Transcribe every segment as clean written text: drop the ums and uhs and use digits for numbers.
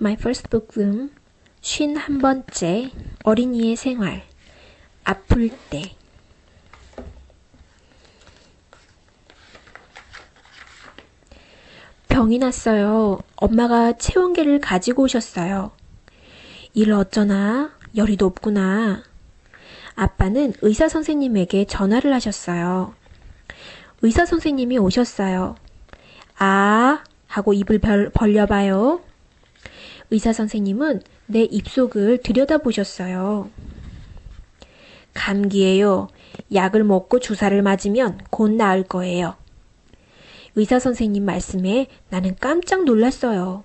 My first bookworm 51번째 어린이의 생활 아플 때 병이 났어요. 엄마가 체온계를 가지고 오셨어요. 일 어쩌나? 열이 높구나. 아빠는 의사 선생님에게 전화를 하셨어요. 의사 선생님이 오셨어요. 아 하고 입을 벌려봐요. 의사 선생님은 내 입속을 들여다보셨어요. 감기예요. 약을 먹고 주사를 맞으면 곧 나을 거예요. 의사 선생님 말씀에 나는 깜짝 놀랐어요.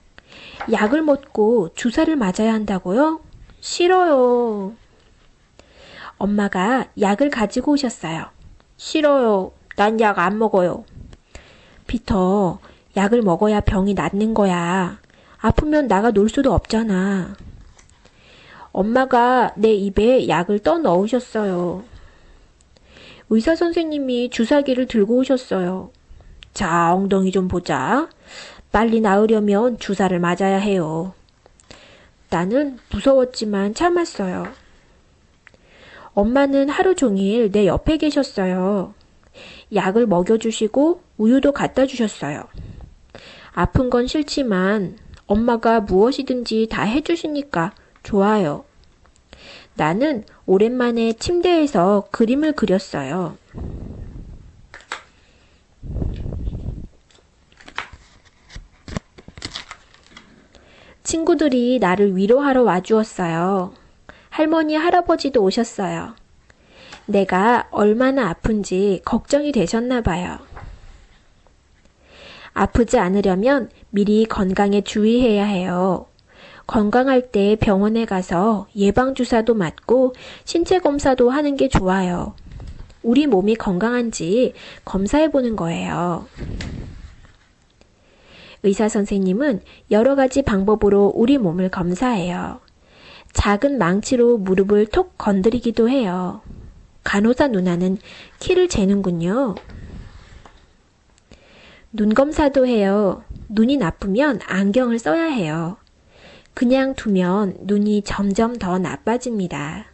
약을 먹고 주사를 맞아야 한다고요? 싫어요. 엄마가 약을 가지고 오셨어요. 싫어요. 난 약 안 먹어요. 피터, 약을 먹어야 병이 낫는 거야. 아프면 나가 놀 수도 없잖아. 엄마가 내 입에 약을 떠 넣으셨어요. 의사 선생님이 주사기를 들고 오셨어요. 자, 엉덩이 좀 보자. 빨리 나으려면 주사를 맞아야 해요. 나는 무서웠지만 참았어요. 엄마는 하루 종일 내 옆에 계셨어요. 약을 먹여주시고 우유도 갖다 주셨어요. 아픈 건 싫지만 엄마가 무엇이든지 다 해주시니까 좋아요. 나는 오랜만에 침대에서 그림을 그렸어요. 친구들이 나를 위로하러 와주었어요. 할머니, 할아버지도 오셨어요. 내가 얼마나 아픈지 걱정이 되셨나 봐요. 아프지 않으려면 미리 건강에 주의해야 해요. 건강할 때 병원에 가서 예방주사도 맞고 신체 검사도 하는 게 좋아요. 우리 몸이 건강한지 검사해보는 거예요. 의사 선생님은 여러 가지 방법으로 우리 몸을 검사해요. 작은 망치로 무릎을 톡 건드리기도 해요. 간호사 누나는 키를 재는군요. 눈 검사도 해요. 눈이 나쁘면 안경을 써야 해요. 그냥 두면 눈이 점점 더 나빠집니다.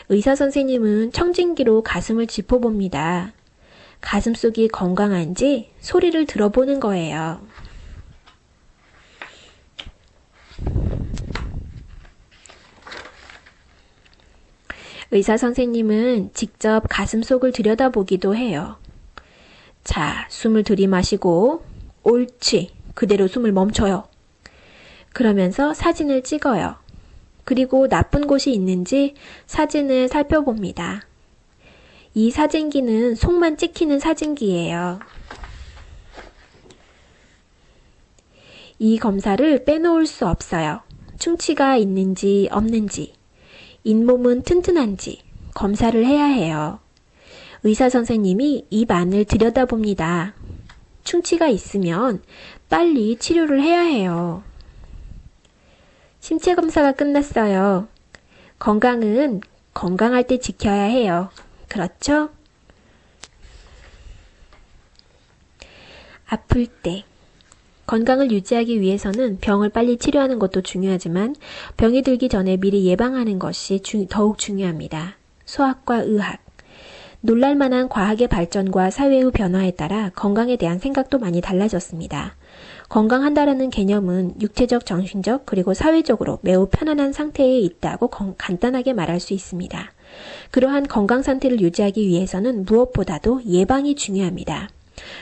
의사 선생님은 청진기로 가슴을 짚어봅니다. 가슴속이 건강한지 소리를 들어보는 거예요. 의사 선생님은 직접 가슴속을 들여다보기도 해요. 자, 숨을 들이마시고 옳지, 그대로 숨을 멈춰요. 그러면서 사진을 찍어요. 그리고 나쁜 곳이 있는지 사진을 살펴봅니다. 이 사진기는 속만 찍히는 사진기예요. 이 검사를 빼놓을 수 없어요. 충치가 있는지 없는지, 잇몸은 튼튼한지 검사를 해야 해요. 의사 선생님이 입 안을 들여다봅니다. 충치가 있으면 빨리 치료를 해야 해요. 신체 검사가 끝났어요. 건강은 건강할 때 지켜야 해요. 그렇죠? 아플 때 건강을 유지하기 위해서는 병을 빨리 치료하는 것도 중요하지만 병이 들기 전에 미리 예방하는 것이 더욱 중요합니다. 소아과 의학 놀랄만한 과학의 발전과 사회의 변화에 따라 건강에 대한 생각도 많이 달라졌습니다. 건강한다라는 개념은 육체적, 정신적, 그리고 사회적으로 매우 편안한 상태에 있다고 간단하게 말할 수 있습니다. 그러한 건강 상태를 유지하기 위해서는 무엇보다도 예방이 중요합니다.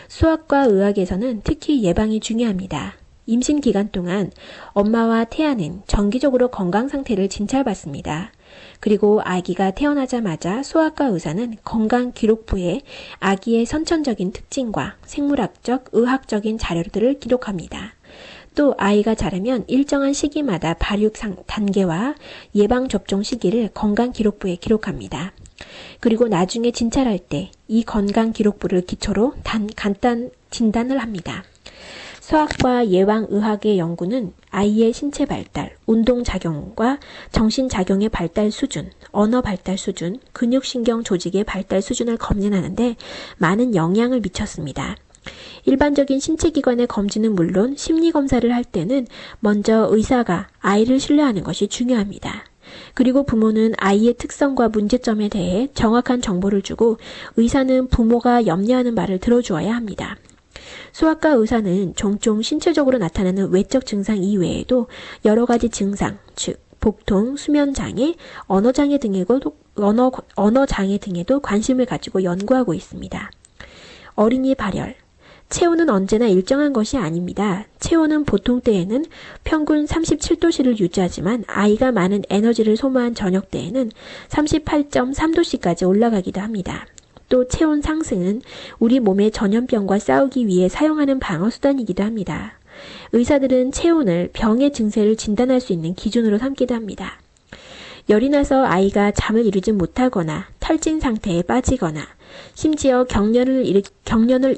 수학과 의학에서는 특히 예방이 중요합니다. 임신 기간 동안 엄마와 태아는 정기적으로 건강 상태를 진찰받습니다. 그리고 아기가 태어나자마자 소아과 의사는 건강 기록부에 아기의 선천적인 특징과 생물학적, 의학적인 자료들을 기록합니다. 또 아이가 자라면 일정한 시기마다 발육 단계와 예방접종 시기를 건강 기록부에 기록합니다. 그리고 나중에 진찰할 때 이 건강 기록부를 기초로 간단 진단을 합니다. 소아과 예방의학의 연구는 아이의 신체 발달, 운동작용과 정신작용의 발달 수준, 언어 발달 수준, 근육신경 조직의 발달 수준을 검진하는데 많은 영향을 미쳤습니다. 일반적인 신체기관의 검진은 물론 심리검사를 할 때는 먼저 의사가 아이를 신뢰하는 것이 중요합니다. 그리고 부모는 아이의 특성과 문제점에 대해 정확한 정보를 주고 의사는 부모가 염려하는 말을 들어주어야 합니다. 소아과 의사는 종종 신체적으로 나타나는 외적 증상 이외에도 여러 가지 증상, 즉 복통, 수면장애, 언어장애 등에도 관심을 가지고 연구하고 있습니다. 어린이 발열. 체온은 언제나 일정한 것이 아닙니다. 체온은 보통 때에는 평균 37도씨를 유지하지만 아이가 많은 에너지를 소모한 저녁 때에는 38.3도씨까지 올라가기도 합니다. 또 체온 상승은 우리 몸의 전염병과 싸우기 위해 사용하는 방어수단이기도 합니다. 의사들은 체온을 병의 증세를 진단할 수 있는 기준으로 삼기도 합니다. 열이 나서 아이가 잠을 이루지 못하거나 탈진 상태에 빠지거나 심지어 경련을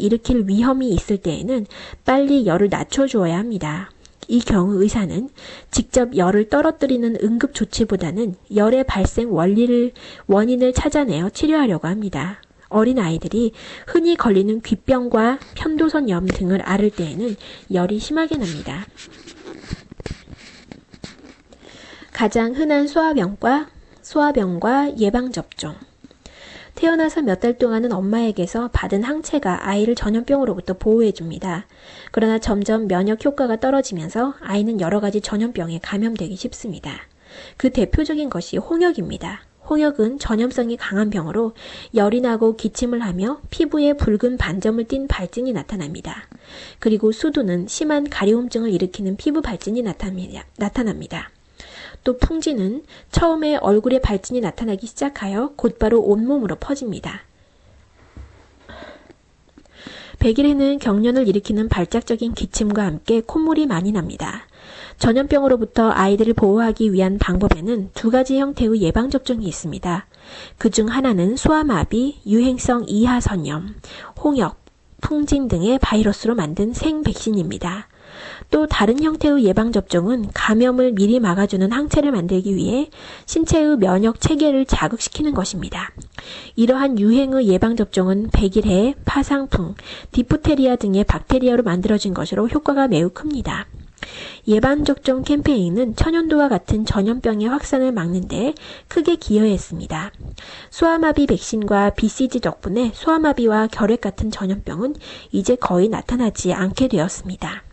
일으킬 위험이 있을 때에는 빨리 열을 낮춰주어야 합니다. 이 경우 의사는 직접 열을 떨어뜨리는 응급 조치보다는 열의 발생 원인을 찾아내어 치료하려고 합니다. 어린 아이들이 흔히 걸리는 귓병과 편도선염 등을 앓을 때에는 열이 심하게 납니다. 가장 흔한 소아병과 예방접종. 태어나서 몇 달 동안은 엄마에게서 받은 항체가 아이를 전염병으로부터 보호해줍니다. 그러나 점점 면역 효과가 떨어지면서 아이는 여러 가지 전염병에 감염되기 쉽습니다. 그 대표적인 것이 홍역입니다. 홍역은 전염성이 강한 병으로 열이 나고 기침을 하며 피부에 붉은 반점을 띤 발진이 나타납니다. 그리고 수두는 심한 가려움증을 일으키는 피부 발진이 나타납니다. 또 풍지는 처음에 얼굴에 발진이 나타나기 시작하여 곧바로 온몸으로 퍼집니다. 백일해는 경련을 일으키는 발작적인 기침과 함께 콧물이 많이 납니다. 전염병으로부터 아이들을 보호하기 위한 방법에는 두 가지 형태의 예방접종이 있습니다. 그중 하나는 소아마비, 유행성 이하선염, 홍역, 풍진 등의 바이러스로 만든 생백신입니다. 또 다른 형태의 예방접종은 감염을 미리 막아주는 항체를 만들기 위해 신체의 면역 체계를 자극시키는 것입니다. 이러한 유행의 예방접종은 백일해, 파상풍, 디프테리아 등의 박테리아로 만들어진 것으로 효과가 매우 큽니다. 예방접종 캠페인은 천연두와 같은 전염병의 확산을 막는 데 크게 기여했습니다. 소아마비 백신과 BCG 덕분에 소아마비와 결핵 같은 전염병은 이제 거의 나타나지 않게 되었습니다.